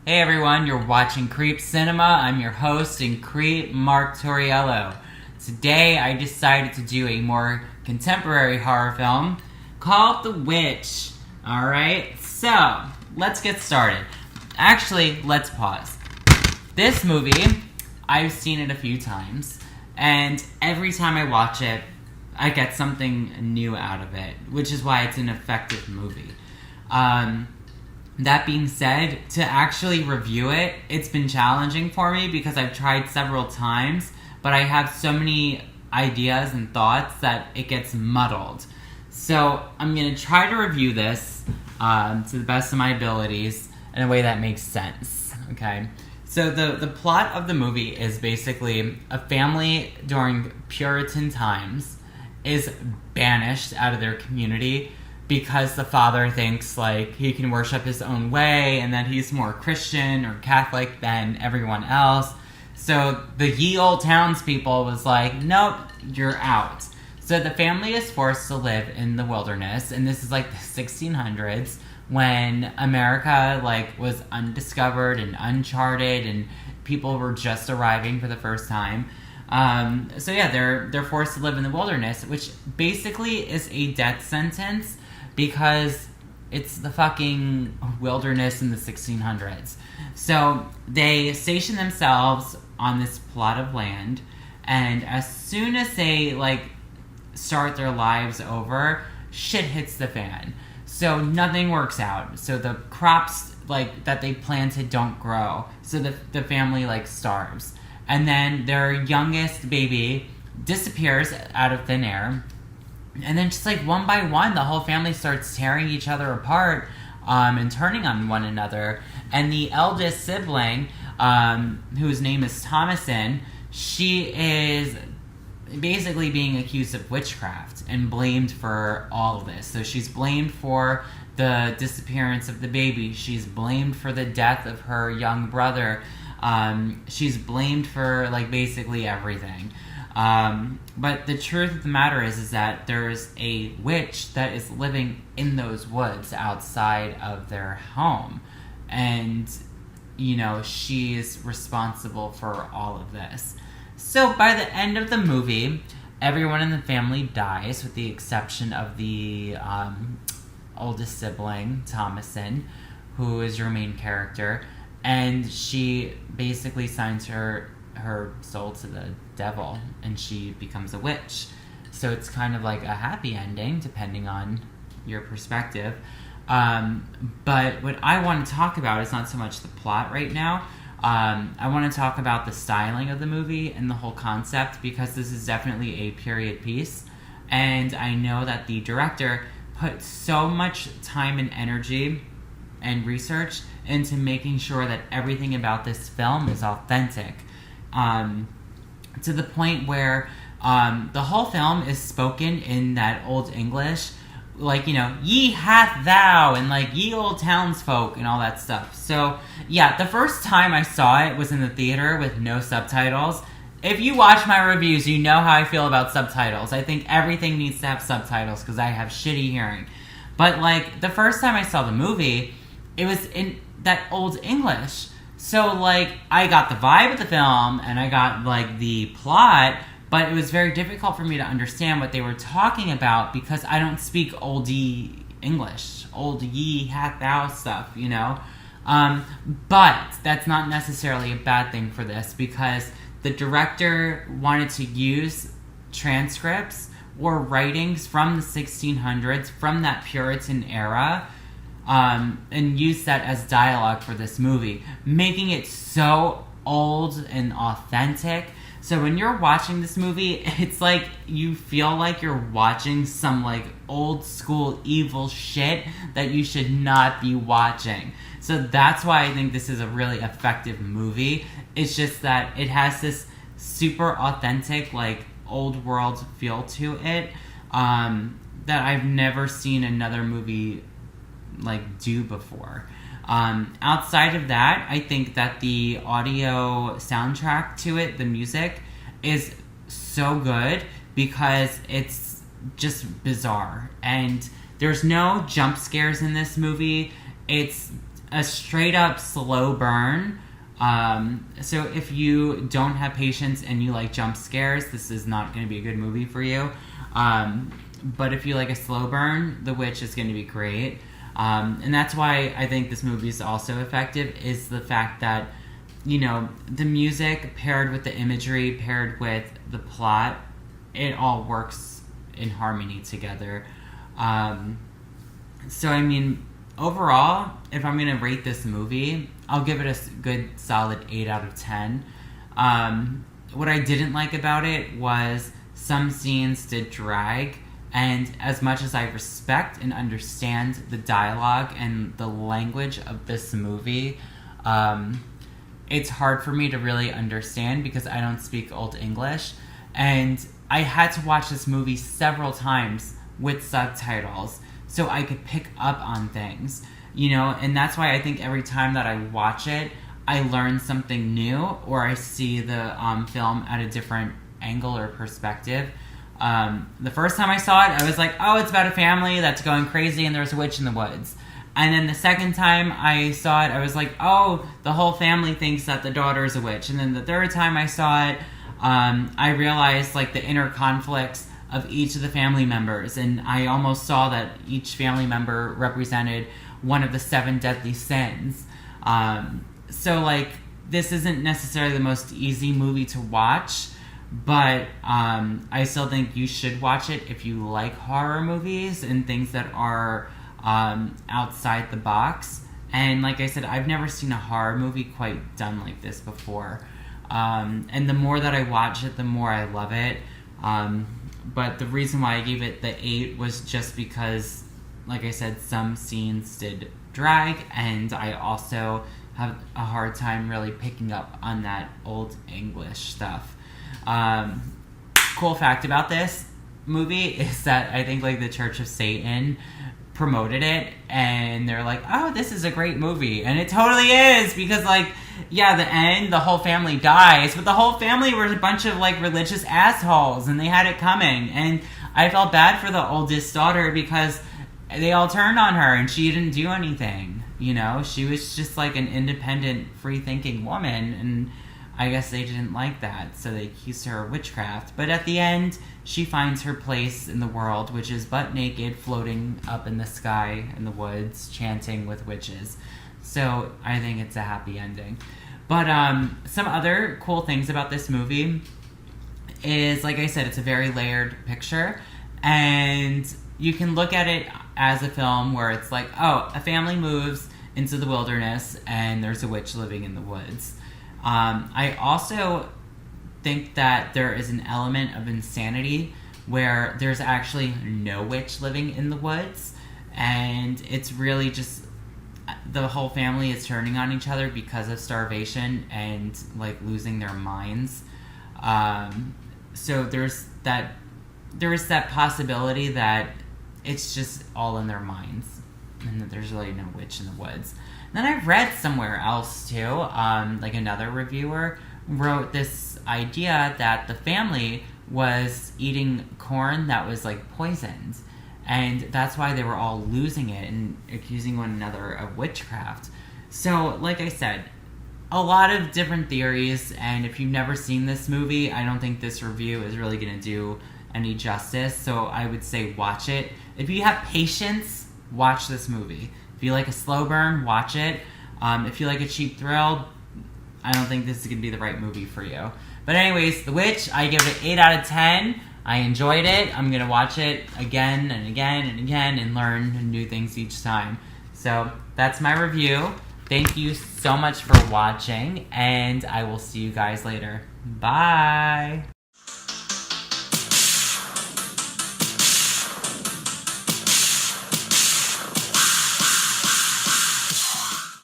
Hey everyone, you're watching Creep Cinema. I'm your host and creep, Mark Tauriello. Today I decided to do a more contemporary horror film called The Witch. Alright, so let's get started. Actually, let's pause. This movie, I've seen it a few times, and every time I watch it, I get something new out of it, which is why it's an effective movie. That being said, to actually review it, it's been challenging for me because I've tried several times, but I have so many ideas and thoughts that it gets muddled. So I'm going to try to review this to the best of my abilities in a way that makes sense. Okay? So the plot of the movie is basically a family during Puritan times is banished out of their community because the father thinks, like, he can worship his own way and that he's more Christian or Catholic than everyone else. So the ye old townspeople was like, nope, you're out. So the family is forced to live in the wilderness, and this is like the 1600s when America, like, was undiscovered and uncharted and people were just arriving for the first time. So yeah, they're forced to live in the wilderness, which basically is a death sentence because it's the fucking wilderness in the 1600s. So they station themselves on this plot of land, and as soon as they, like, start their lives over, shit hits the fan. So nothing works out. So the crops, like, that they planted don't grow. So the family, like, starves. And then their youngest baby disappears out of thin air. And then just, like, one by one, the whole family starts tearing each other apart and turning on one another. And the eldest sibling, whose name is Thomasin, she is basically being accused of witchcraft and blamed for all of this. So she's blamed for the disappearance of the baby. She's blamed for the death of her young brother. She's blamed for, like, basically everything. But the truth of the matter is that there's a witch that is living in those woods outside of their home. And, you know, she's responsible for all of this. So by the end of the movie, everyone in the family dies with the exception of the oldest sibling, Thomasin, who is your main character. And she basically signs her soul to the devil, and she becomes a witch. So it's kind of like a happy ending, depending on your perspective. But what I want to talk about is not so much the plot right now. I want to talk about the styling of the movie and the whole concept, because this is definitely a period piece. And I know that the director put so much time and energy and research into making sure that everything about this film is authentic. To the point where the whole film is spoken in that old English, like, you know, ye hath thou, and, like, ye old townsfolk, and all that stuff. So, yeah, the first time I saw it was in the theater with no subtitles. If you watch my reviews, you know how I feel about subtitles. I think everything needs to have subtitles because I have shitty hearing. But, like, the first time I saw the movie, it was in that old English. So, like, I got the vibe of the film, and I got, like, the plot, but it was very difficult for me to understand what they were talking about because I don't speak oldie English, old ye hath thou stuff, you know? But that's not necessarily a bad thing for this, because the director wanted to use transcripts or writings from the 1600s, from that Puritan era, and use that as dialogue for this movie, making it so old and authentic. So when you're watching this movie, it's like you feel like you're watching some, like, old school evil shit that you should not be watching. So that's why I think this is a really effective movie. It's just that it has this super authentic, like, old world feel to it that I've never seen another movie, like, do before. Outside of that, I think that the audio soundtrack to it, the music, is so good because it's just bizarre. And there's no jump scares in this movie. It's a straight up slow burn. So if you don't have patience and you like jump scares, this is not going to be a good movie for you. But if you like a slow burn, The Witch is going to be great. And that's why I think this movie is also effective, is the fact that, you know, the music paired with the imagery, paired with the plot, it all works in harmony together. So, I mean, overall, if I'm going to rate this movie, I'll give it a good solid 8 out of 10. What I didn't like about it was some scenes did drag, and as much as I respect and understand the dialogue and the language of this movie, it's hard for me to really understand because I don't speak Old English. And I had to watch this movie several times with subtitles so I could pick up on things, you know? And that's why I think every time that I watch it, I learn something new, or I see the film at a different angle or perspective. The first time I saw it, I was like, oh, it's about a family that's going crazy and there's a witch in the woods. And then the second time I saw it, I was like, oh, the whole family thinks that the daughter is a witch. And then the third time I saw it, I realized like the inner conflicts of each of the family members. And I almost saw that each family member represented one of the 7 deadly sins. So like, this isn't necessarily the most easy movie to watch, but I still think you should watch it if you like horror movies and things that are outside the box. And like I said, I've never seen a horror movie quite done like this before. And the more that I watch it, the more I love it. But the reason why I gave it the 8 was just because, like I said, some scenes did drag, and I also have a hard time really picking up on that Old English stuff. Cool fact about this movie is that I think like the Church of Satan promoted it, and they're like, oh, this is a great movie. And it totally is, because like, yeah, the end, the whole family dies, but the whole family were a bunch of like religious assholes, and they had it coming. And I felt bad for the oldest daughter because they all turned on her and she didn't do anything, you know? She was just like an independent, free-thinking woman, and I guess they didn't like that, so they accused her of witchcraft. But at the end, she finds her place in the world, which is butt naked, floating up in the sky in the woods, chanting with witches. So I think it's a happy ending. But some other cool things about this movie is, like I said, it's a very layered picture, and you can look at it as a film where it's like, oh, a family moves into the wilderness and there's a witch living in the woods. I also think that there is an element of insanity where there's actually no witch living in the woods, and it's really just the whole family is turning on each other because of starvation and like losing their minds. So there's that possibility that it's just all in their minds and that there's really no witch in the woods. Then I read somewhere else too, like another reviewer wrote this idea that the family was eating corn that was like poisoned, and that's why they were all losing it and accusing one another of witchcraft. So, like I said, a lot of different theories, and if you've never seen this movie, I don't think this review is really going to do any justice, so I would say watch it. If you have patience, watch this movie. If you like a slow burn, watch it. If you like a cheap thrill, I don't think this is going to be the right movie for you. But anyways, The Witch, I give it 8 out of 10. I enjoyed it. I'm going to watch it again and again and again and learn new things each time. So that's my review. Thank you so much for watching, and I will see you guys later. Bye!